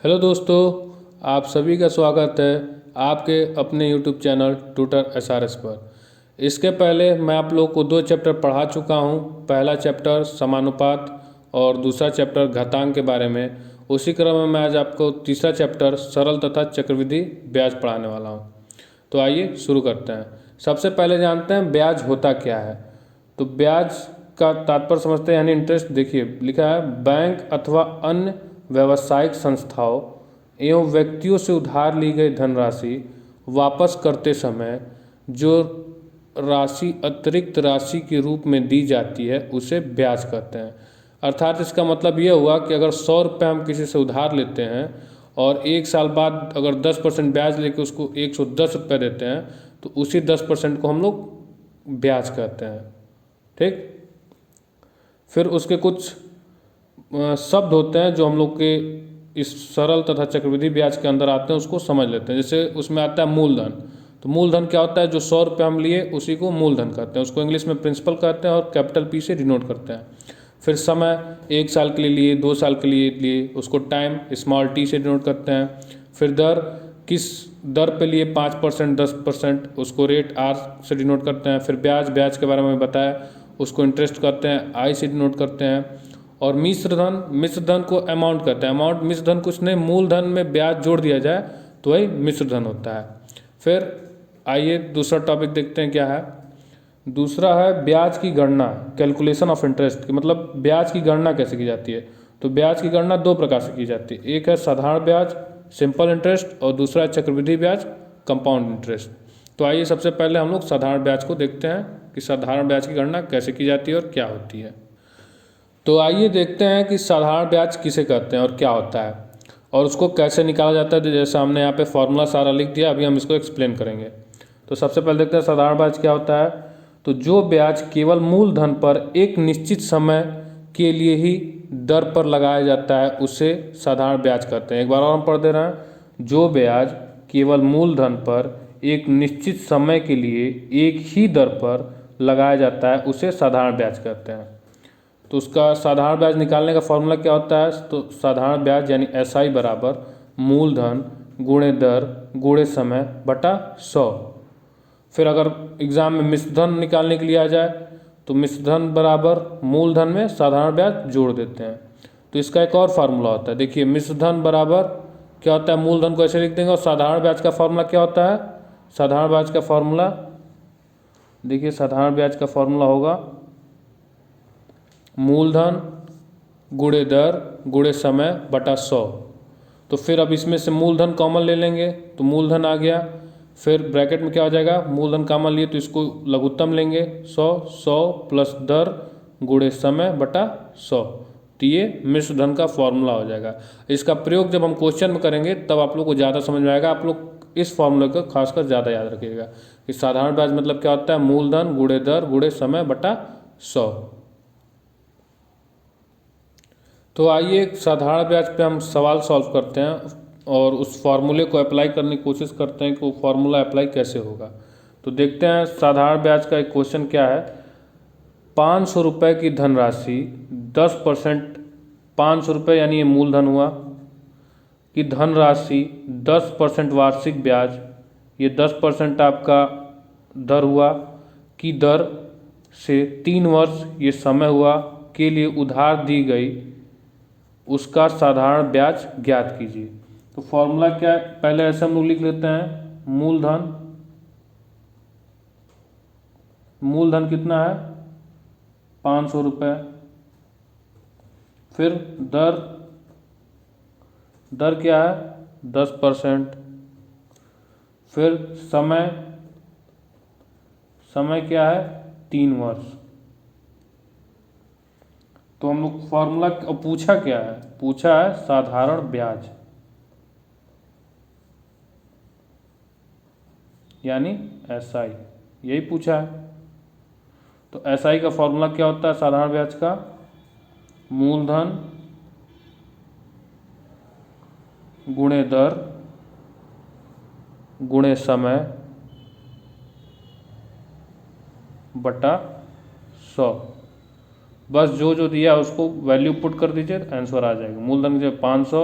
Hello दोस्तों, आप सभी का स्वागत है आपके अपने यूट्यूब चैनल ट्यूटर एसआरएस पर। इसके पहले मैं आप लोग को 2 चैप्टर पढ़ा चुका हूं। पहला चैप्टर समानुपात और दूसरा चैप्टर घातांक के बारे में। उसी क्रम में मैं आज आपको तीसरा चैप्टर सरल तथा चक्रवृद्धि ब्याज पढ़ाने वाला हूं। तो आइए शुरू करते हैं। सबसे पहले जानते हैं ब्याज होता क्या है। तो ब्याज का तात्पर्य समझते हैं, यानी इंटरेस्ट। देखिए लिखा है, बैंक अथवा अन्य व्यावसायिक संस्थाओं एवं व्यक्तियों से उधार ली गई धनराशि वापस करते समय जो राशि अतिरिक्त राशि के रूप में दी जाती है उसे ब्याज कहते हैं। अर्थात इसका मतलब यह हुआ कि अगर 100 रुपये हम किसी से उधार लेते हैं और 1 साल बाद अगर 10% ब्याज लेके उसको 110 रुपये देते हैं तो उसी 10% को हम लोग ब्याज कहते हैं। ठीक। फिर उसके कुछ शब्द होते हैं जो हम लोग के इस सरल तथा चक्रवृद्धि ब्याज के अंदर आते हैं, उसको समझ लेते हैं। जैसे उसमें आता है मूलधन। तो मूलधन क्या होता है? जो 100 रुपये हम लिए उसी को मूलधन कहते हैं। उसको इंग्लिश में प्रिंसिपल कहते हैं और कैपिटल पी से डिनोट करते हैं। फिर समय, 1 साल के लिए 2 साल के लिए उसको टाइम स्मॉल टी से डिनोट करते हैं। फिर दर, किस दर पे लिए 5% 10%, उसको रेट आर से डिनोट करते हैं। फिर ब्याज, ब्याज के बारे में बताया, उसको इंटरेस्ट कहते हैं, आई से डिनोट करते हैं। और मिश्र धन, मिश्र धन को अमाउंट कहते हैं। अमाउंट, मिश्र धन कुछ नहीं, मूलधन में ब्याज जोड़ दिया जाए तो वही मिश्र धन होता है। फिर आइए दूसरा टॉपिक देखते हैं क्या है। दूसरा है ब्याज की गणना, कैलकुलेशन ऑफ इंटरेस्ट। मतलब ब्याज की गणना कैसे की जाती है। तो ब्याज की गणना 2 प्रकार से की जाती है। एक है साधारण ब्याज सिंपल इंटरेस्ट, और दूसरा है चक्रवृद्धि ब्याज कंपाउंड इंटरेस्ट। तो आइए सबसे पहले हम लोग साधारण ब्याज को देखते हैं कि साधारण ब्याज की गणना कैसे की जाती है और क्या होती है। तो आइए देखते हैं कि साधारण ब्याज किसे कहते हैं और क्या होता है और उसको कैसे निकाला जाता है। जैसे हमने यहाँ पे फॉर्मूला सारा लिख दिया, अभी हम इसको एक्सप्लेन करेंगे। तो सबसे पहले देखते हैं साधारण ब्याज क्या होता है। तो जो ब्याज केवल मूलधन पर एक निश्चित समय के लिए ही दर पर लगाया जाता है उसे साधारण ब्याज कहते हैं। एक बार और हम पढ़ दे रहे हैं। जो ब्याज केवल मूलधन पर एक निश्चित समय के लिए एक ही दर पर लगाया जाता है उसे साधारण ब्याज कहते हैं। तो उसका साधारण ब्याज निकालने का फॉर्मूला क्या होता है। तो साधारण ब्याज यानी SI बराबर मूलधन गुणे दर गुणे समय बटा 100। फिर अगर एग्जाम में मिश्रधन निकालने के लिए आ जाए तो मिश्रधन बराबर मूलधन में साधारण ब्याज जोड़ देते हैं। तो इसका एक और फार्मूला होता है। देखिए मिश्रधन बराबर क्या होता है, मूलधन को ऐसे लिख देंगे। और साधारण ब्याज का फॉर्मूला क्या होता है। साधारण ब्याज का फॉर्मूला देखिए, साधारण ब्याज का फॉर्मूला होगा मूलधन गुणे दर गुणे समय बटा 100। तो फिर अब इसमें से मूलधन कॉमन ले लेंगे तो मूलधन आ गया। फिर ब्रैकेट में क्या हो जाएगा, मूलधन कॉमन लिए तो इसको लघुत्तम लेंगे 100 प्लस दर गुणे समय बटा 100। तो ये मिश्र धन का फॉर्मूला हो जाएगा। इसका प्रयोग जब हम क्वेश्चन में करेंगे तब आप लोग को ज़्यादा समझ में आएगा। आप लोग इस फॉर्मूले को खासकर ज़्यादा याद रखिएगा कि साधारण ब्याज मतलब क्या होता है, मूलधन गुणे दर गुणे समय बटा 100। तो आइए साधारण ब्याज पे हम सवाल सॉल्व करते हैं और उस फार्मूले को अप्लाई करने की कोशिश करते हैं कि वो फार्मूला अप्लाई कैसे होगा। तो देखते हैं साधारण ब्याज का एक क्वेश्चन क्या है। 500 रुपये की धनराशि 10%, 500 रुपये यानी ये मूलधन हुआ, कि धनराशि 10% वार्षिक ब्याज, ये 10% आपका दर हुआ, की दर से 3 वर्ष ये समय हुआ के लिए उधार दी गई उसका साधारण ब्याज ज्ञात कीजिए। तो फॉर्मूला क्या है, पहले ऐसे हम लोग लिख लेते हैं। मूलधन, मूलधन कितना है 500 रुपये। फिर दर, दर क्या है 10%। फिर समय, समय क्या है 3 वर्ष। तो हम लोग फॉर्मूला पूछा क्या है, पूछा है साधारण ब्याज यानी SI, यही पूछा है। तो SI का फॉर्मूला क्या होता है साधारण ब्याज का, मूलधन गुणे दर गुणे समय बटा 100। बस जो जो दिया उसको वैल्यू पुट कर दीजिए, आंसर आ जाएगा। मूलधन की जगह 500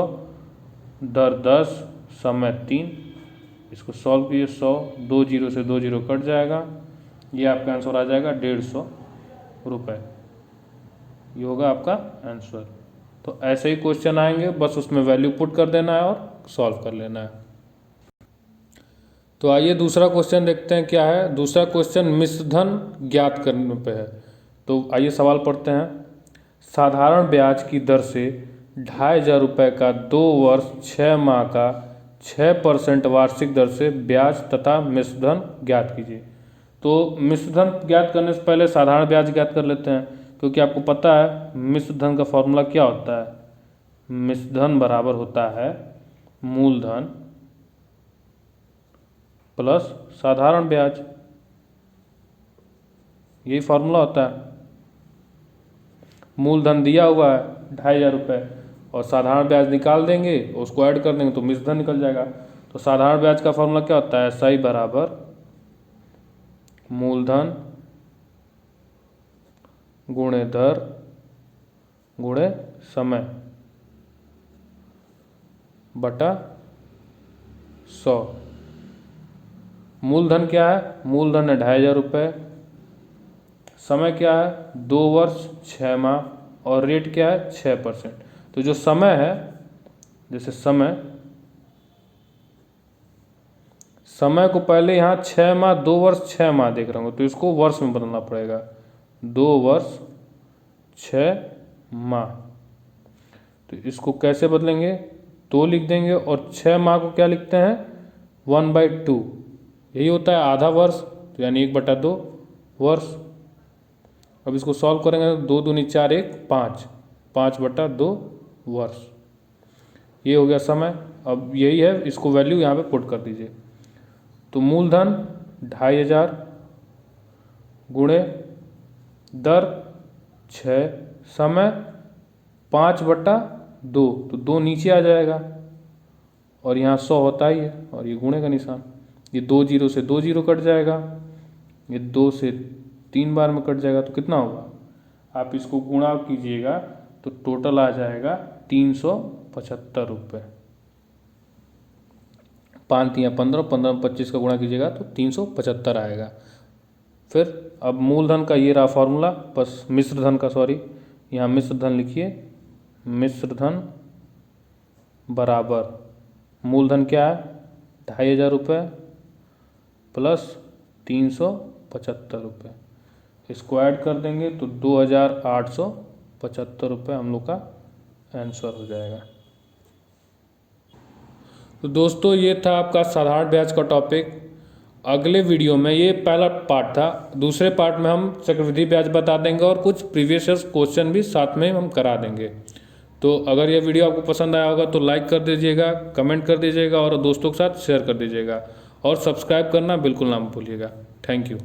दर 10, समय 3। इसको सॉल्व कीजिए, 100, 2 जीरो से 2 जीरो कट जाएगा, ये आपका आंसर आ जाएगा 150 रुपये। ये होगा आपका आंसर। तो ऐसे ही क्वेश्चन आएंगे, बस उसमें वैल्यू पुट कर देना है और सॉल्व कर लेना है। तो आइए दूसरा क्वेश्चन देखते हैं क्या है। दूसरा क्वेश्चन मिश्र धन ज्ञात करने पे है। तो आइए सवाल पढ़ते हैं। साधारण ब्याज की दर से 2500 रुपये का 2 वर्ष 6 माह का 6% वार्षिक दर से ब्याज तथा मिश्र धन ज्ञात कीजिए। तो मिश्र धन ज्ञात करने से पहले साधारण ब्याज ज्ञात कर लेते हैं, क्योंकि आपको पता है मिश्र धन का फॉर्मूला क्या होता है। मिश्र धन बराबर होता है मूलधन प्लस साधारण ब्याज, यही फॉर्मूला होता है। मूलधन दिया हुआ है 2500 रुपये और साधारण ब्याज निकाल देंगे, उसको ऐड कर देंगे तो मिश्र धन निकल जाएगा। तो साधारण ब्याज का फॉर्मूला क्या होता है, SI बराबर मूलधन गुणे दर गुणे समय बटा 100। मूलधन क्या है, मूलधन है 2500 रुपये, समय क्या है 2 वर्ष 6 माह और रेट क्या है 6%। तो जो समय है, जैसे समय को पहले यहाँ 6 माह 2 वर्ष 6 माह देख रहा हूँ, तो इसको वर्ष में बदलना पड़ेगा। 2 वर्ष 6 माह, तो इसको कैसे बदलेंगे, 2 लिख देंगे और 6 माह को क्या लिखते हैं 1/2, यही होता है आधा वर्ष, तो यानी 1/2 वर्ष। अब इसको सॉल्व करेंगे तो 2 दूनी 4, 1 5, 5/2 वर्ष। ये हो गया समय। अब यही है, इसको वैल्यू यहाँ पे पुट कर दीजिए। तो मूलधन 2500 गुणे दर 6, समय 5/2, तो 2 नीचे आ जाएगा और यहाँ 100 होता ही है और ये गुणे का निशान। ये 2 जीरो से 2 जीरो कट जाएगा, ये 2 से 3 बार में कट जाएगा, तो कितना होगा, आप इसको गुणा कीजिएगा तो टोटल आ जाएगा 375 रुपये। 5 3 15, 15 में 25 का गुणा कीजिएगा तो 375 आएगा। फिर अब मूलधन का ये रहा फॉर्मूला, बस मिश्र धन का, सॉरी यहाँ मिश्र धन लिखिए। मिश्र धन बराबर मूलधन क्या है 2500 रुपये प्लस 375 रुपये, इसको ऐड कर देंगे तो 2875 रुपये हम लोग का आंसर हो जाएगा। तो दोस्तों ये था आपका साधारण ब्याज का टॉपिक। अगले वीडियो में, ये पहला पार्ट था, दूसरे पार्ट में हम चक्रवृद्धि ब्याज बता देंगे और कुछ प्रीवियस क्वेश्चन भी साथ में हम करा देंगे। तो अगर ये वीडियो आपको पसंद आया होगा तो लाइक कर दीजिएगा, कमेंट कर दीजिएगा और दोस्तों के साथ शेयर कर दीजिएगा और सब्सक्राइब करना बिल्कुल ना भूलिएगा। Thank you.